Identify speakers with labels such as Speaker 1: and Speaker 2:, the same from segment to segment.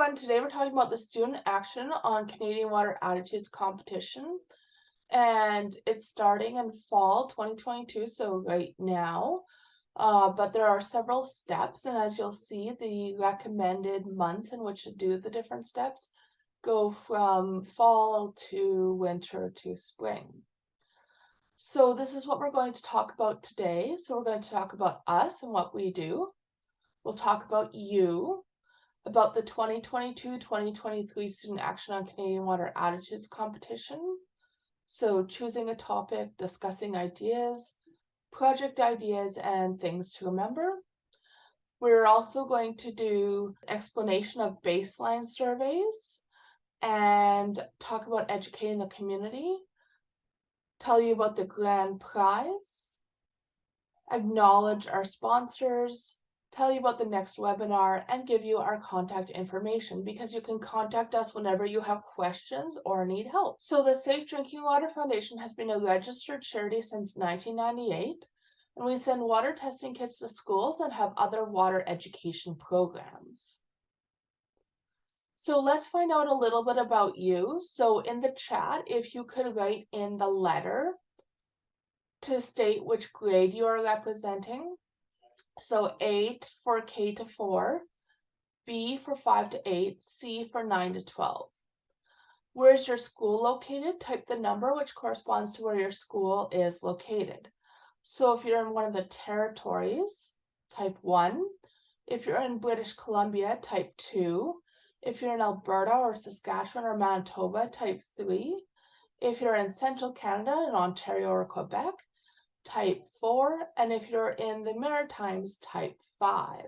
Speaker 1: everyone, today we're talking about the student action on Canadian Water Attitudes competition, and it's starting in fall 2022, so right now. But there are several steps, and as you'll see, the recommended months in which to do the different steps go from fall to winter to spring. So this is what we're going to talk about today. So we're going to talk about us and what we do. We'll talk about you, about the 2022-2023 Student Action on Canadian Water Attitudes competition. So choosing a topic, discussing ideas, project ideas, and things to remember. We're also going to do explanation of baseline surveys and talk about educating the community, tell you about the grand prize, acknowledge our sponsors, tell you about the next webinar, and give you our contact information because you can contact us whenever you have questions or need help. So the Safe Drinking Water Foundation has been a registered charity since 1998, and we send water testing kits to schools and have other water education programs. So let's find out a little bit about you. So in the chat, if you could write in the letter to state which grade you are representing. So 8 for K to 4, B for 5 to 8, C for 9 to 12. Where is your school located? Type the number which corresponds to where your school is located. So if you're in one of the territories, type 1. If you're in British Columbia, type 2. If you're in Alberta or Saskatchewan or Manitoba, type 3. If you're in Central Canada, in Ontario or Quebec, type 4, and if you're in the Maritimes, type 5.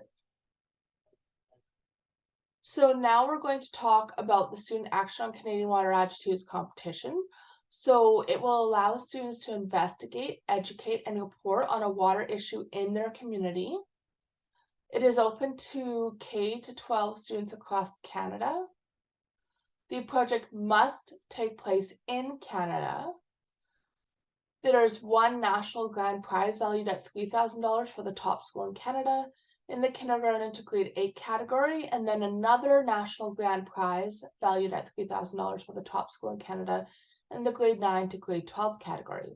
Speaker 1: So now we're going to talk about the Student Action on Canadian Water Attitudes competition. So it will allow students to investigate, educate, and report on a water issue in their community. It is open to K to 12 students across Canada. The project must take place in Canada. There's one national grand prize valued at $3,000 for the top school in Canada in the kindergarten to grade 8 category, and then another national grand prize valued at $3,000 for the top school in Canada in the grade 9 to grade 12 category.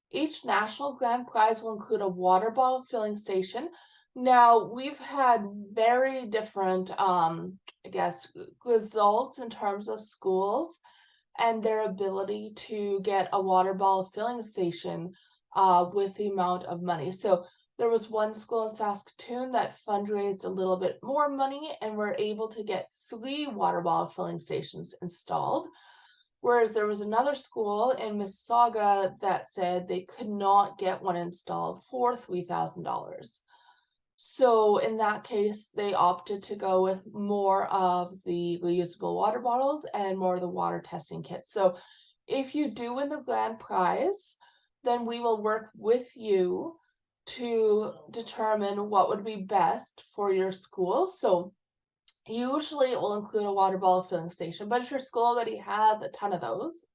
Speaker 1: Each national grand prize will include a water bottle filling station. Now, we've had very different, results in terms of schools and their ability to get a water bottle filling station with the amount of money. So there was one school in Saskatoon that fundraised a little bit more money and were able to get 3 water bottle filling stations installed. Whereas there was another school in Mississauga that said they could not get one installed for $3,000. So in that case, they opted to go with more of the reusable water bottles and more of the water testing kits. So if you do win the grand prize, then we will work with you to determine what would be best for your school. So usually it will include a water bottle filling station, but if your school already has a ton of those,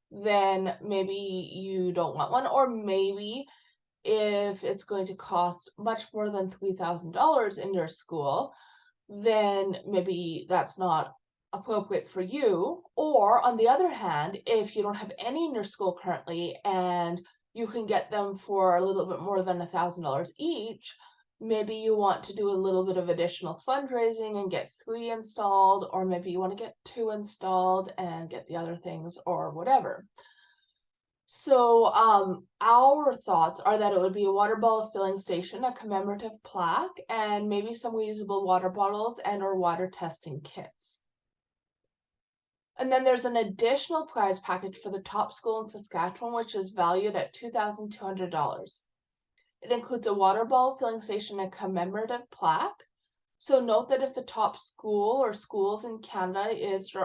Speaker 1: then maybe you don't want one, or maybe if it's going to cost much more than $3,000 in your school, then maybe that's not appropriate for you. Or on the other hand, if you don't have any in your school currently and you can get them for a little bit more than $1,000 each, maybe you want to do a little bit of additional fundraising and get 3 installed, or maybe you want to get 2 installed and get the other things or whatever. So our thoughts are that it would be a water bottle filling station, a commemorative plaque, and maybe some reusable water bottles and or water testing kits. And then there's an additional prize package for the top school in Saskatchewan, which is valued at $2,200. It includes a water bottle filling station and commemorative plaque. So note that if the top school or schools in Canada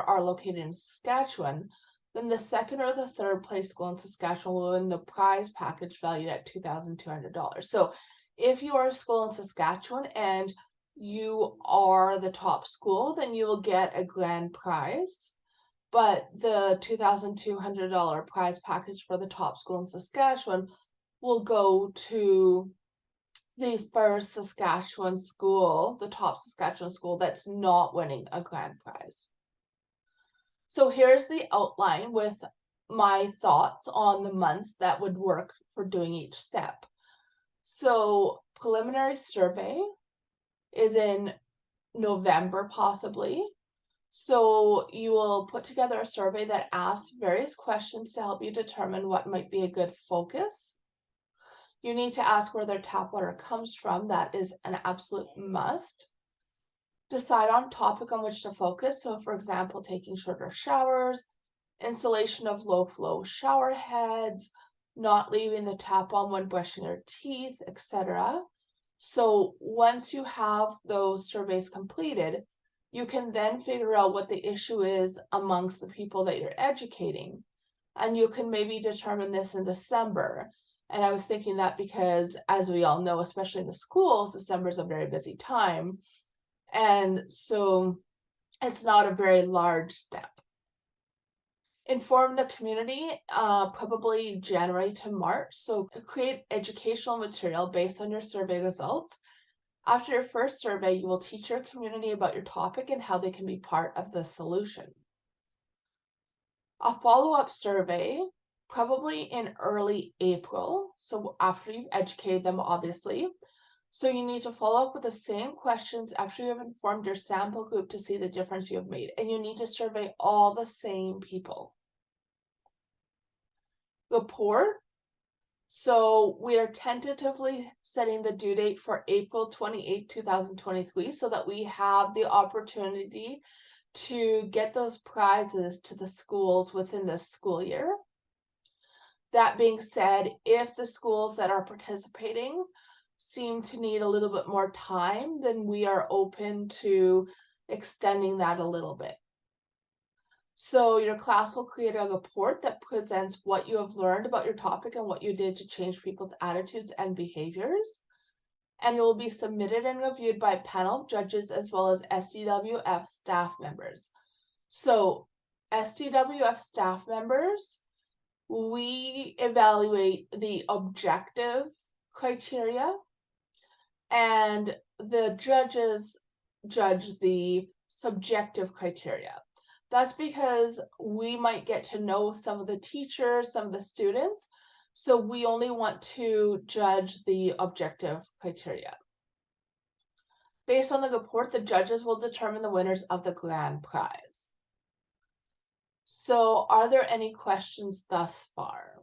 Speaker 1: are located in Saskatchewan, then the second or the third place school in Saskatchewan will win the prize package valued at $2,200. So if you are a school in Saskatchewan and you are the top school, then you will get a grand prize. But the $2,200 prize package for the top school in Saskatchewan will go to the first Saskatchewan school, the top Saskatchewan school that's not winning a grand prize. So here's the outline with my thoughts on the months that would work for doing each step. So preliminary survey is in November possibly. So you will put together a survey that asks various questions to help you determine what might be a good focus. You need to ask where their tap water comes from. That is an absolute must. Decide on topic on which to focus. So for example, taking shorter showers, installation of low flow shower heads, not leaving the tap on when brushing your teeth, etc. So once you have those surveys completed, you can then figure out what the issue is amongst the people that you're educating. And you can maybe determine this in December. And I was thinking that because, as we all know, especially in the schools, December is a very busy time. And so it's not a very large step. Inform the community, probably January to March. So create educational material based on your survey results. After your first survey, you will teach your community about your topic and how they can be part of the solution. A follow-up survey, probably in early April, so after you've educated them, obviously. So you need to follow up with the same questions after you have informed your sample group to see the difference you have made, and you need to survey all the same people. Report. So we are tentatively setting the due date for April 28, 2023, so that we have the opportunity to get those prizes to the schools within this school year. That being said, if the schools that are participating seem to need a little bit more time, then we are open to extending that a little bit. So your class will create a report that presents what you have learned about your topic and what you did to change people's attitudes and behaviors. And it will be submitted and reviewed by a panel of judges as well as SDWF staff members. So SDWF staff members, we evaluate the objective criteria and the judges judge the subjective criteria. That's because we might get to know some of the teachers, some of the students, so we only want to judge the objective criteria. Based on the report, the judges will determine the winners of the grand prize. So are there any questions thus far?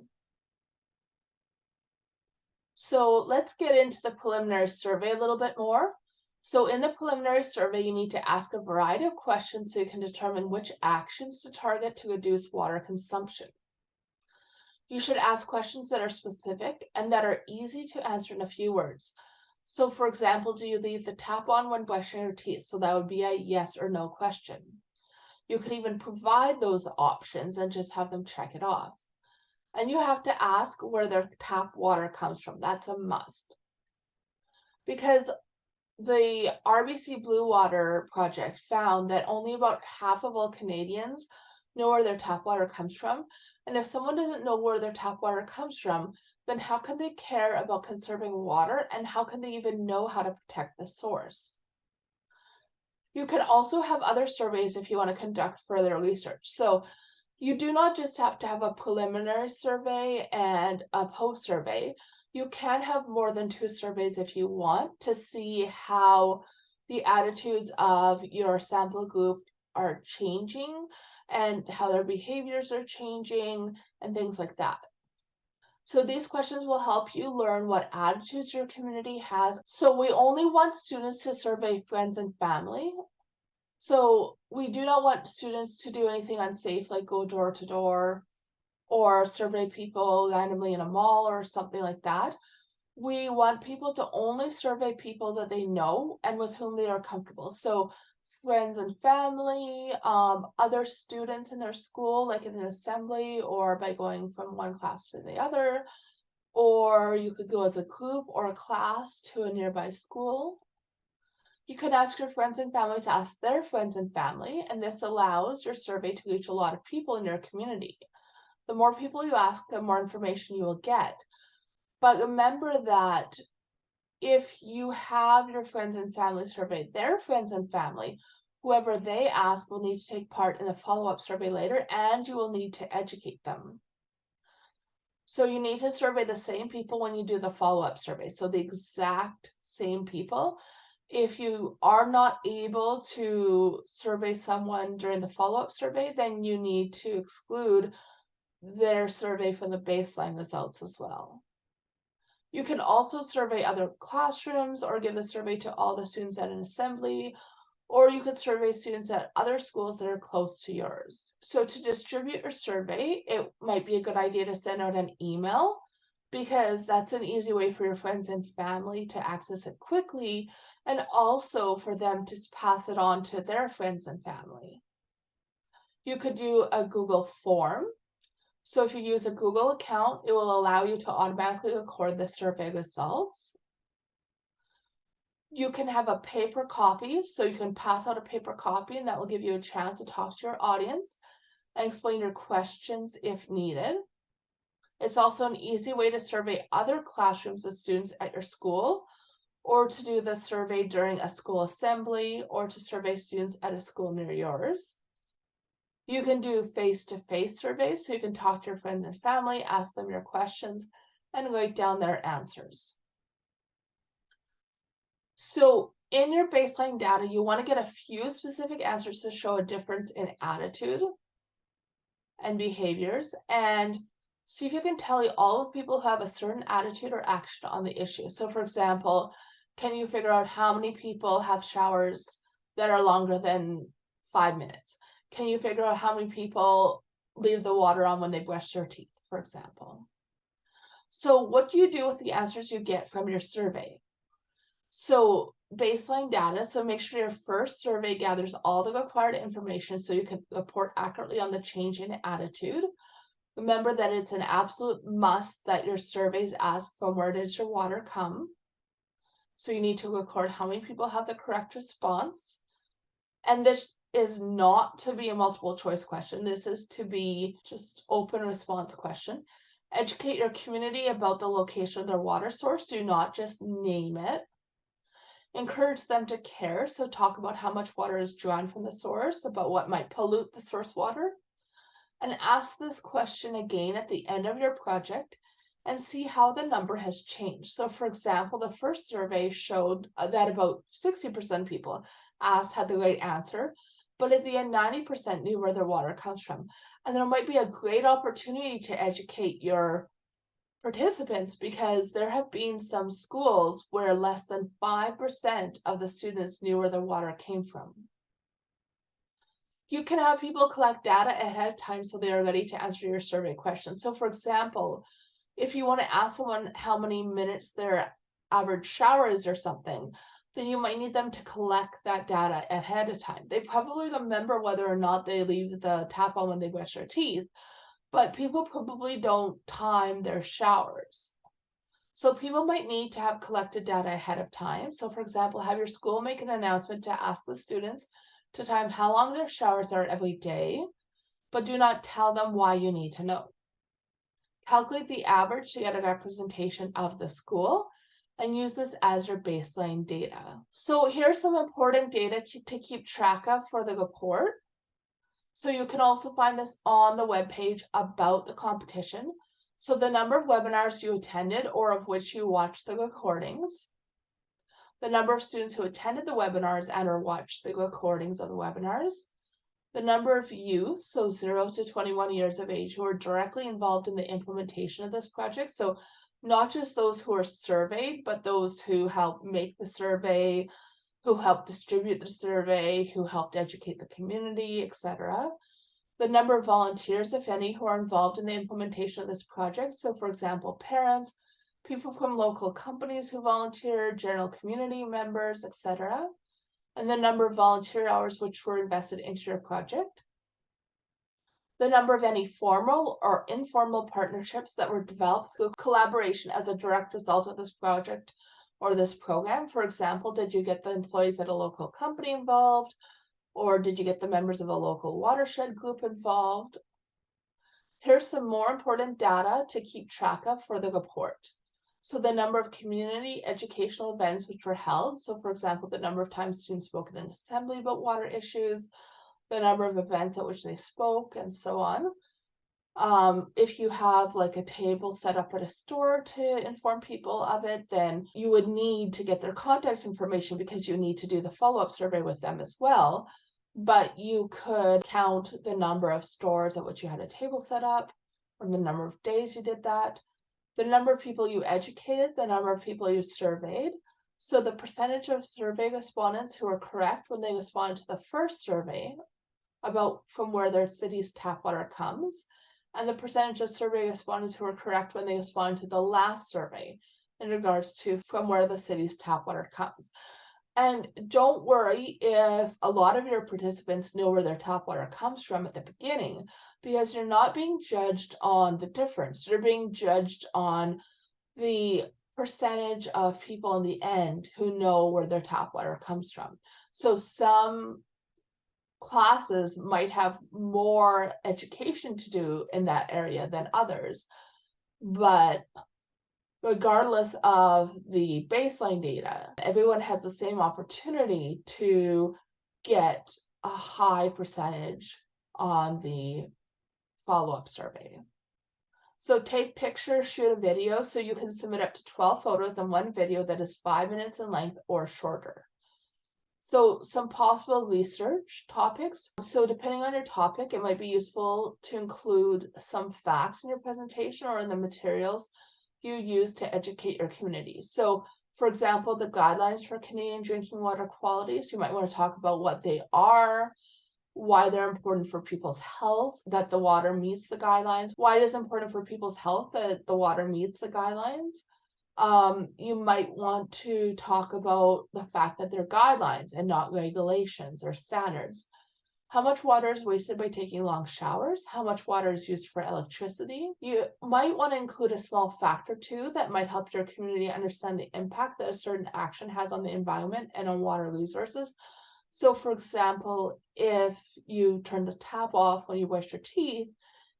Speaker 1: So let's get into the preliminary survey a little bit more. So in the preliminary survey, you need to ask a variety of questions so you can determine which actions to target to reduce water consumption. You should ask questions that are specific and that are easy to answer in a few words. So for example, do you leave the tap on when brushing your teeth? So that would be a yes or no question. You could even provide those options and just have them check it off. And you have to ask where their tap water comes from. That's a must. Because the RBC Blue Water Project found that only about half of all Canadians know where their tap water comes from. And if someone doesn't know where their tap water comes from, then how can they care about conserving water, and how can they even know how to protect the source? You can also have other surveys if you want to conduct further research. So you do not just have to have a preliminary survey and a post survey. You can have more than 2 surveys if you want to see how the attitudes of your sample group are changing and how their behaviors are changing and things like that. So these questions will help you learn what attitudes your community has. So we only want students to survey friends and family. So we do not want students to do anything unsafe, like go door to door or survey people randomly in a mall or something like that. We want people to only survey people that they know and with whom they are comfortable. So friends and family, other students in their school, like in an assembly or by going from one class to the other, or you could go as a group or a class to a nearby school. You could ask your friends and family to ask their friends and family, and this allows your survey to reach a lot of people in your community. The more people you ask, the more information you will get. But remember that if you have your friends and family survey their friends and family, whoever they ask will need to take part in a follow-up survey later, and you will need to educate them. So you need to survey the same people when you do the follow-up survey, so the exact same people. If you are not able to survey someone during the follow-up survey, then you need to exclude their survey from the baseline results as well. You can also survey other classrooms or give the survey to all the students at an assembly, or you could survey students at other schools that are close to yours. So to distribute your survey, it might be a good idea to send out an email, because that's an easy way for your friends and family to access it quickly, and also for them to pass it on to their friends and family. You could do a Google form. So if you use a Google account, it will allow you to automatically record the survey results. You can have a paper copy, so you can pass out a paper copy, and that will give you a chance to talk to your audience and explain your questions if needed. It's also an easy way to survey other classrooms of students at your school, or to do the survey during a school assembly, or to survey students at a school near yours. You can do face-to-face surveys, so you can talk to your friends and family, ask them your questions, and write down their answers. So in your baseline data, you want to get a few specific answers to show a difference in attitude and behaviors, and see if you can tally all of people who have a certain attitude or action on the issue. So for example, can you figure out how many people have showers that are longer than 5 minutes? Can you figure out how many people leave the water on when they brush their teeth, for example? So what do you do with the answers you get from your survey? So baseline data, so make sure your first survey gathers all the required information so you can report accurately on the change in attitude. Remember that it's an absolute must that your surveys ask from where does your water come. So you need to record how many people have the correct response. And this is not to be a multiple choice question. This is to be just open response question. Educate your community about the location of their water source. Do not just name it. Encourage them to care, so talk about how much water is drawn from the source, about what might pollute the source water, and ask this question again at the end of your project and see how the number has changed. So for example, the first survey showed that about 60% of people asked had the right answer, but at the end 90% knew where their water comes from. And there might be a great opportunity to educate your participants, because there have been some schools where less than 5% of the students knew where their water came from. You can have people collect data ahead of time so they are ready to answer your survey questions. So for example, if you want to ask someone how many minutes their average shower is or something, then you might need them to collect that data ahead of time. They probably remember whether or not they leave the tap on when they brush their teeth, but people probably don't time their showers. So people might need to have collected data ahead of time. So for example, have your school make an announcement to ask the students to time how long their showers are every day, but do not tell them why you need to know. Calculate the average to get a representation of the school and use this as your baseline data. So here's some important data to keep track of for the report. So you can also find this on the webpage about the competition. So the number of webinars you attended or of which you watched the recordings, the number of students who attended the webinars and or watched the recordings of the webinars, the number of youth, so 0 to 21 years of age, who are directly involved in the implementation of this project. So not just those who are surveyed, but those who helped make the survey, who helped distribute the survey, who helped educate the community, etc. The number of volunteers, if any, who are involved in the implementation of this project. So for example, parents, people from local companies who volunteer, general community members, etc. And the number of volunteer hours which were invested into your project. The number of any formal or informal partnerships that were developed through collaboration as a direct result of this project or this program. For example, did you get the employees at a local company involved? Or did you get the members of a local watershed group involved? Here's some more important data to keep track of for the report. So the number of community educational events which were held. So for example, the number of times students spoke in an assembly about water issues, the number of events at which they spoke, and so on. If you have like a table set up at a store to inform people of it, then you would need to get their contact information because you need to do the follow-up survey with them as well. But you could count the number of stores at which you had a table set up, or the number of days you did that, the number of people you educated, the number of people you surveyed. So the percentage of survey respondents who were correct when they responded to the first survey about from where their city's tap water comes, and the percentage of survey respondents who were correct when they responded to the last survey in regards to from where the city's tap water comes. And don't worry if a lot of your participants know where their tap water comes from at the beginning, because you're not being judged on the difference. You're being judged on the percentage of people in the end who know where their tap water comes from. So some classes might have more education to do in that area than others, but regardless of the baseline data, everyone has the same opportunity to get a high percentage on the follow-up survey. So take pictures, shoot a video, so you can submit up to 12 photos and one video that is 5 minutes in length or shorter. So some possible research topics. So depending on your topic, it might be useful to include some facts in your presentation or in the materials you use to educate your community. So for example, the guidelines for Canadian drinking water quality. So you might want to talk about what they are, why they're important for people's health, that the water meets the guidelines, why it is important for people's health that the water meets the guidelines. You might want to talk about the fact that they're guidelines and not regulations or standards. How much water is wasted by taking long showers? How much water is used for electricity? You might want to include a small fact or two that might help your community understand the impact that a certain action has on the environment and on water resources. So for example, if you turn the tap off when you brush your teeth,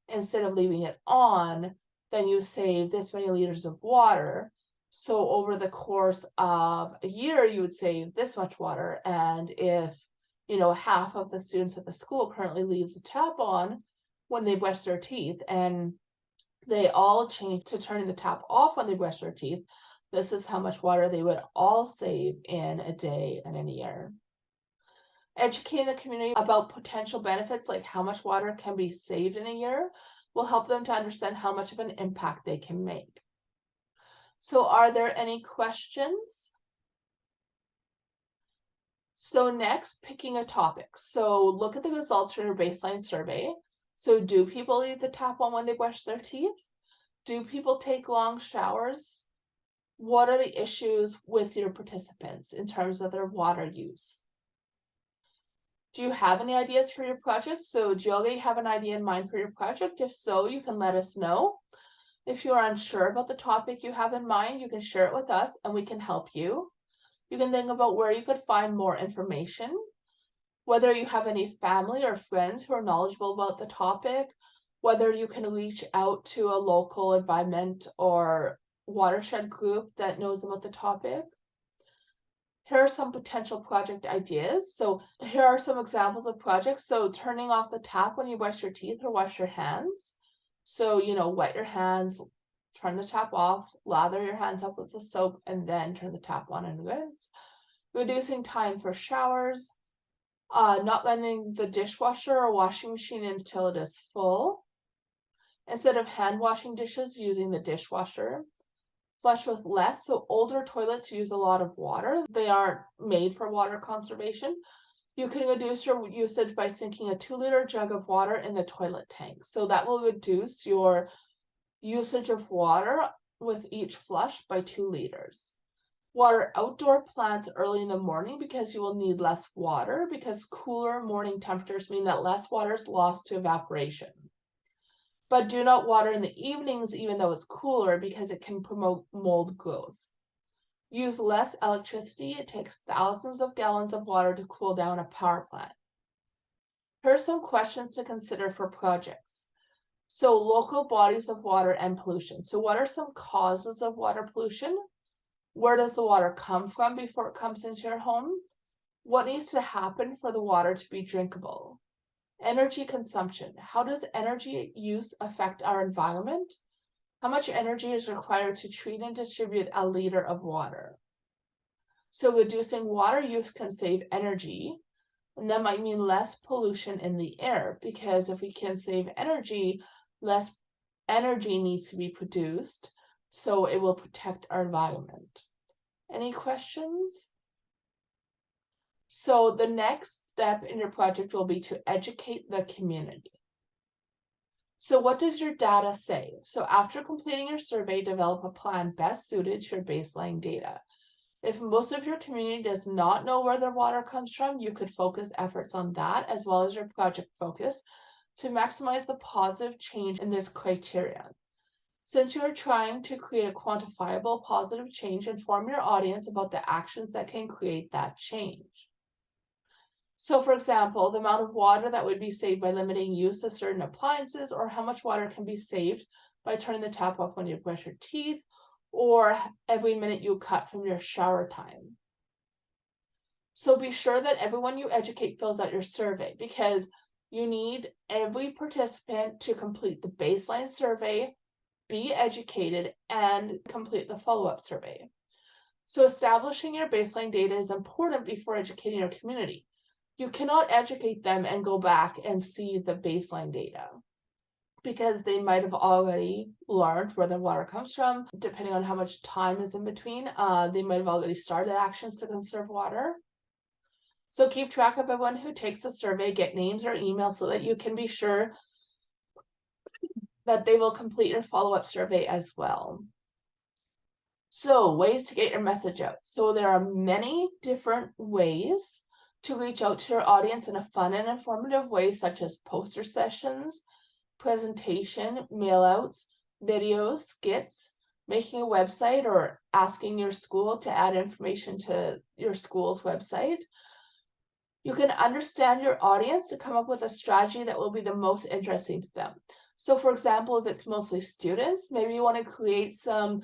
Speaker 1: instead of leaving it on, then you save this many liters of water. So over the course of a year, you would save this much water. And if, half of the students at the school currently leave the tap on when they brush their teeth, and they all change to turning the tap off when they brush their teeth, this is how much water they would all save in a day and in a year. Educating the community about potential benefits, like how much water can be saved in a year, will help them to understand how much of an impact they can make. So are there any questions? So next, picking a topic. So look at the results from your baseline survey. So do people leave the tap on when they brush their teeth? Do people take long showers? What are the issues with your participants in terms of their water use? Do you have any ideas for your project? So do you already have an idea in mind for your project? If so, you can let us know. If you are unsure about the topic you have in mind, you can share it with us and we can help you. You can think about where you could find more information, whether you have any family or friends who are knowledgeable about the topic, whether you can reach out to a local environment or watershed group that knows about the topic. Here are some potential project ideas. So here are some examples of projects. So turning off the tap when you brush your teeth or wash your hands. So, wet your hands, turn the tap off, lather your hands up with the soap, and then turn the tap on and rinse. Reducing time for showers. Not running the dishwasher or washing machine until it is full. Instead of hand washing dishes, using the dishwasher. Flush with less. So older toilets use a lot of water. They aren't made for water conservation. You can reduce your usage by sinking a 2-liter jug of water in the toilet tank. So that will reduce your usage of water with each flush by 2 liters. Water outdoor plants early in the morning because you will need less water, because cooler morning temperatures mean that less water is lost to evaporation. But do not water in the evenings even though it's cooler, because it can promote mold growth. Use less electricity. It takes thousands of gallons of water to cool down a power plant. Here are some questions to consider for projects. So local bodies of water and pollution. So what are some causes of water pollution? Where does the water come from before it comes into your home? What needs to happen for the water to be drinkable? Energy consumption. How does energy use affect our environment? How much energy is required to treat and distribute a liter of water? So reducing water use can save energy, and that might mean less pollution in the air, because if we can save energy, less energy needs to be produced, so it will protect our environment. Any questions? So the next step in your project will be to educate the community. So what does your data say? So after completing your survey, develop a plan best suited to your baseline data. If most of your community does not know where their water comes from, you could focus efforts on that as well as your project focus to maximize the positive change in this criterion. Since you are trying to create a quantifiable positive change, inform your audience about the actions that can create that change. So for example, the amount of water that would be saved by limiting use of certain appliances, or how much water can be saved by turning the tap off when you brush your teeth, or every minute you cut from your shower time. So be sure that everyone you educate fills out your survey, because you need every participant to complete the baseline survey, be educated, and complete the follow-up survey. So establishing your baseline data is important before educating your community. You cannot educate them and go back and see the baseline data, because they might have already learned where the water comes from. Depending on how much time is in between, they might have already started actions to conserve water. So keep track of everyone who takes the survey, get names or emails so that you can be sure that they will complete your follow-up survey as well. So ways to get your message out. So there are many different ways to reach out to your audience in a fun and informative way, such as poster sessions, presentation, mailouts, videos, skits, making a website, or asking your school to add information to your school's website. You can understand your audience to come up with a strategy that will be the most interesting to them. So for example, if it's mostly students, maybe you want to create some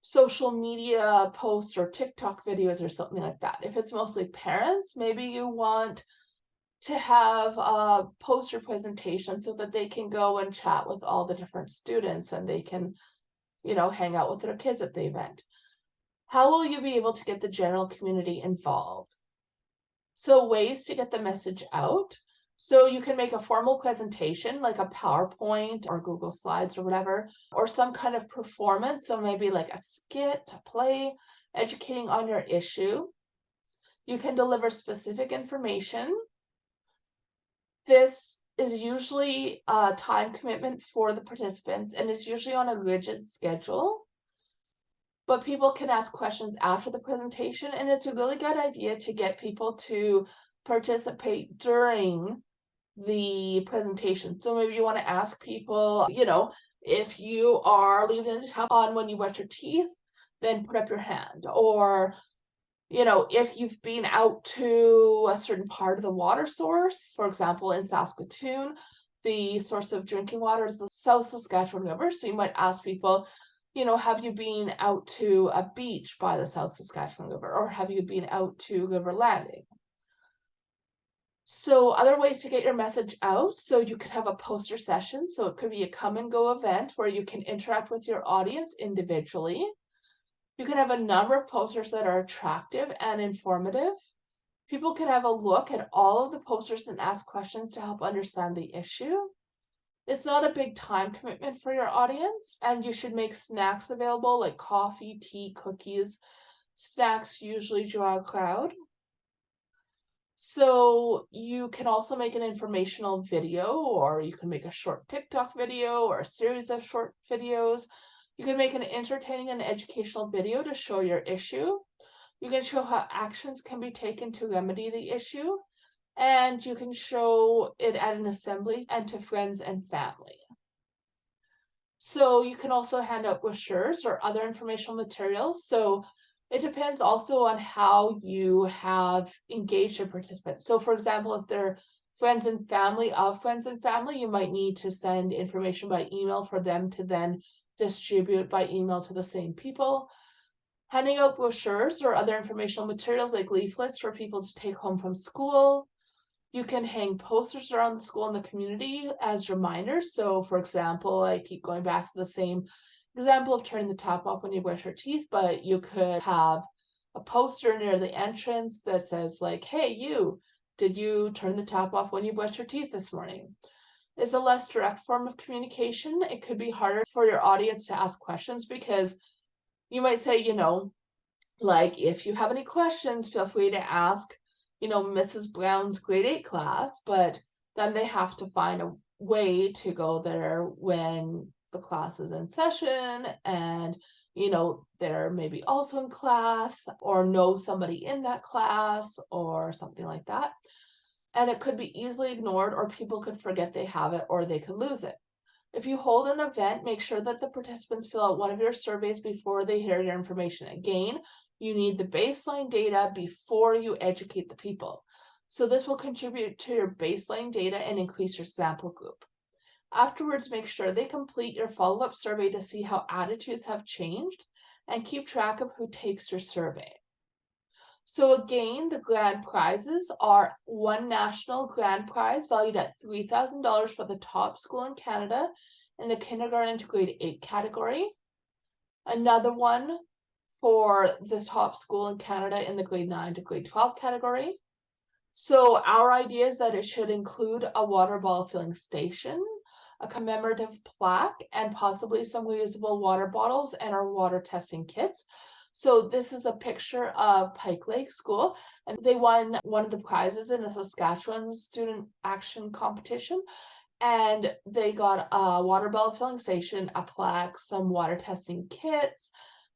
Speaker 1: social media posts or TikTok videos or something like that. If it's mostly parents, maybe you want to have a poster presentation so that they can go and chat with all the different students and they can, hang out with their kids at the event. How will you be able to get the general community involved? So ways to get the message out. So you can make a formal presentation like a PowerPoint or Google Slides or whatever, or some kind of performance. So maybe like a skit, a play, educating on your issue. You can deliver specific information. This is usually a time commitment for the participants and is usually on a rigid schedule. But people can ask questions after the presentation, and it's a really good idea to get people to participate during the presentation. So maybe you want to ask people, if you are leaving the tap on when you brush your teeth, then put up your hand. Or, if you've been out to a certain part of the water source, for example, in Saskatoon, the source of drinking water is the South Saskatchewan River. So you might ask people, have you been out to a beach by the South Saskatchewan River, or have you been out to River Landing? So other ways to get your message out. So you could have a poster session. So it could be a come and go event where you can interact with your audience individually. You can have a number of posters that are attractive and informative. People can have a look at all of the posters and ask questions to help understand the issue. It's not a big time commitment for your audience, and you should make snacks available like coffee, tea, cookies. Snacks usually draw a crowd. So you can also make an informational video, or you can make a short TikTok video or a series of short videos. You can make an entertaining and educational video to show your issue. You can show how actions can be taken to remedy the issue. And you can show it at an assembly and to friends and family. So you can also hand out brochures or other informational materials. So it depends also on how you have engaged your participants. So for example, if they're Friends and family of friends and family, you might need to send information by email for them to then distribute by email to the same people. Handing out brochures or other informational materials like leaflets for people to take home from school. You can hang posters around the school and the community as reminders. So, for example, I keep going back to the same example of turning the tap off when you brush your teeth, but you could have a poster near the entrance that says, like, hey, did you turn the tap off when you brushed your teeth this morning? It's a less direct form of communication. It could be harder for your audience to ask questions because you might say, like, if you have any questions, feel free to ask, Mrs. Brown's grade 8 class, but then they have to find a way to go there when the class is in session and, they're maybe also in class or know somebody in that class or something like that. And it could be easily ignored or people could forget they have it or they could lose it. If you hold an event, make sure that the participants fill out one of your surveys before they hear your information. Again, you need the baseline data before you educate the people. So this will contribute to your baseline data and increase your sample group. Afterwards, make sure they complete your follow-up survey to see how attitudes have changed and keep track of who takes your survey. So again, the grand prizes are one national grand prize valued at $3,000 for the top school in Canada in the kindergarten to grade 8 category. Another one for the top school in Canada in the grade 9 to grade 12 category. So our idea is that it should include a water bottle filling station, a commemorative plaque, and possibly some reusable water bottles and our water testing kits. So this is a picture of Pike Lake School, and they won one of the prizes in a Saskatchewan student action competition. And they got a water bottle filling station, a plaque, some water testing kits,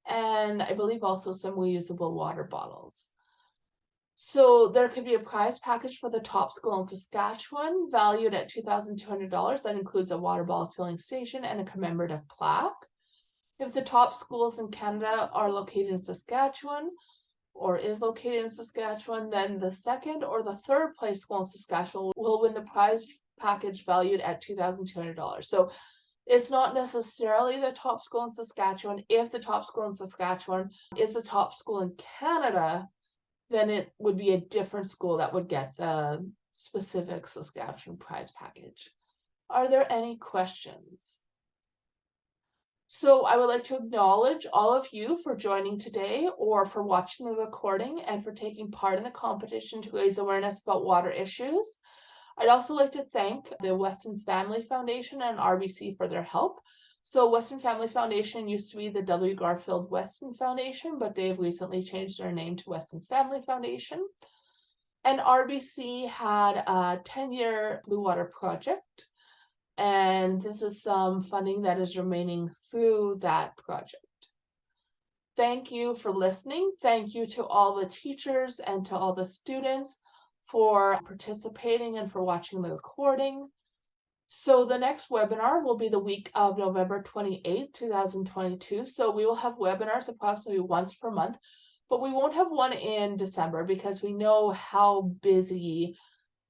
Speaker 1: and I believe also some reusable water bottles. So there could be a prize package for the top school in Saskatchewan, valued at $2,200. That includes a water bottle filling station and a commemorative plaque. If the top schools in Canada are located in Saskatchewan or is located in Saskatchewan, then the second or the third place school in Saskatchewan will win the prize package valued at $2,200. So it's not necessarily the top school in Saskatchewan. If the top school in Saskatchewan is the top school in Canada, then it would be a different school that would get the specific Saskatchewan prize package. Are there any questions? So I would like to acknowledge all of you for joining today or for watching the recording and for taking part in the competition to raise awareness about water issues. I'd also like to thank the Weston Family Foundation and RBC for their help. So Weston Family Foundation used to be the W. Garfield Weston Foundation, but they've recently changed their name to Weston Family Foundation. And RBC had a 10-year Blue Water project. And this is some funding that is remaining through that project. Thank you for listening. Thank you to all the teachers and to all the students for participating and for watching the recording. So the next webinar will be the week of November 28th, 2022. So we will have webinars approximately once per month, but we won't have one in December because we know how busy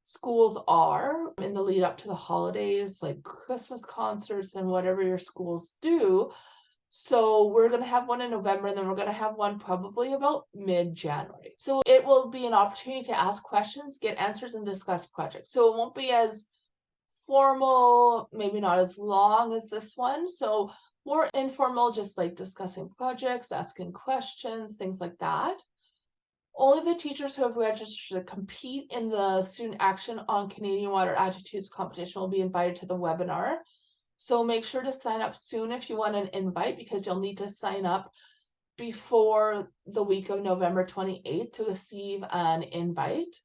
Speaker 1: schools are in the lead up to the holidays, like Christmas concerts and whatever your schools do. So we're going to have one in November, and then we're going to have one probably about mid-January. So it will be an opportunity to ask questions, get answers, and discuss projects. So it won't be as formal, maybe not as long as this one. So more informal, just like discussing projects, asking questions, things like that. Only the teachers who have registered to compete in the Student Action on Canadian Water Attitudes competition will be invited to the webinar. So make sure to sign up soon if you want an invite, because you'll need to sign up before the week of November 28th to receive an invite.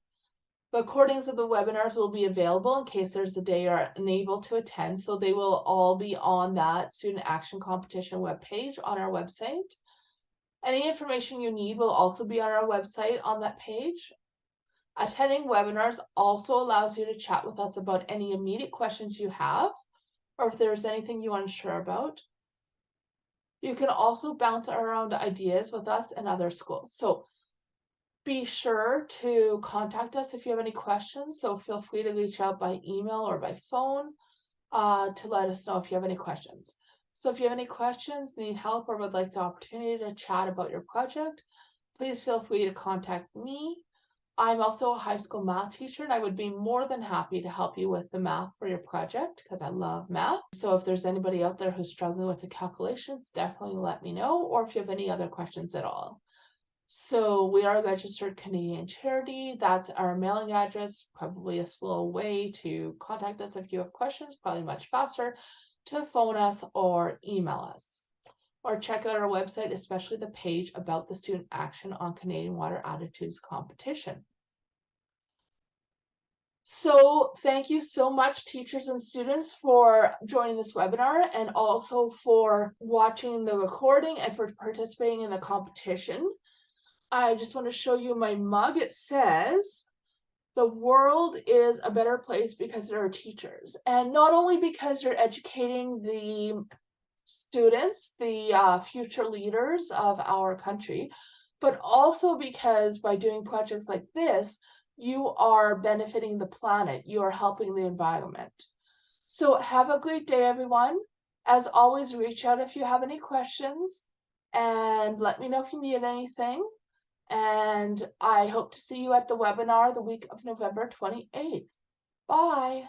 Speaker 1: The recordings of the webinars will be available in case there's a day you're unable to attend. So they will all be on that Student Action Competition webpage on our website. Any information you need will also be on our website on that page. Attending webinars also allows you to chat with us about any immediate questions you have, or if there's anything you're unsure about. You can also bounce around ideas with us and other schools. So Be sure to contact us if you have any questions, so feel free to reach out by email or by phone to let us know if you have any questions. So if you have any questions, need help, or would like the opportunity to chat about your project, please feel free to contact me. I'm also a high school math teacher, and I would be more than happy to help you with the math for your project because I love math. So if there's anybody out there who's struggling with the calculations, definitely let me know, or if you have any other questions at all. So we are a registered Canadian charity. That's our mailing address. Probably a slow way to contact us if you have questions, probably much faster to phone us or email us. Or check out our website, especially the page about the student action on Canadian Water Attitudes competition. So thank you so much, teachers and students, for joining this webinar and also for watching the recording and for participating in the competition. I just want to show you my mug. It says, "The world is a better place because there are teachers." And not only because you're educating the students, the future leaders of our country, but also because by doing projects like this, you are benefiting the planet, you are helping the environment. So have a great day, everyone. As always, reach out if you have any questions and let me know if you need anything. And I hope to see you at the webinar the week of November 28th. Bye.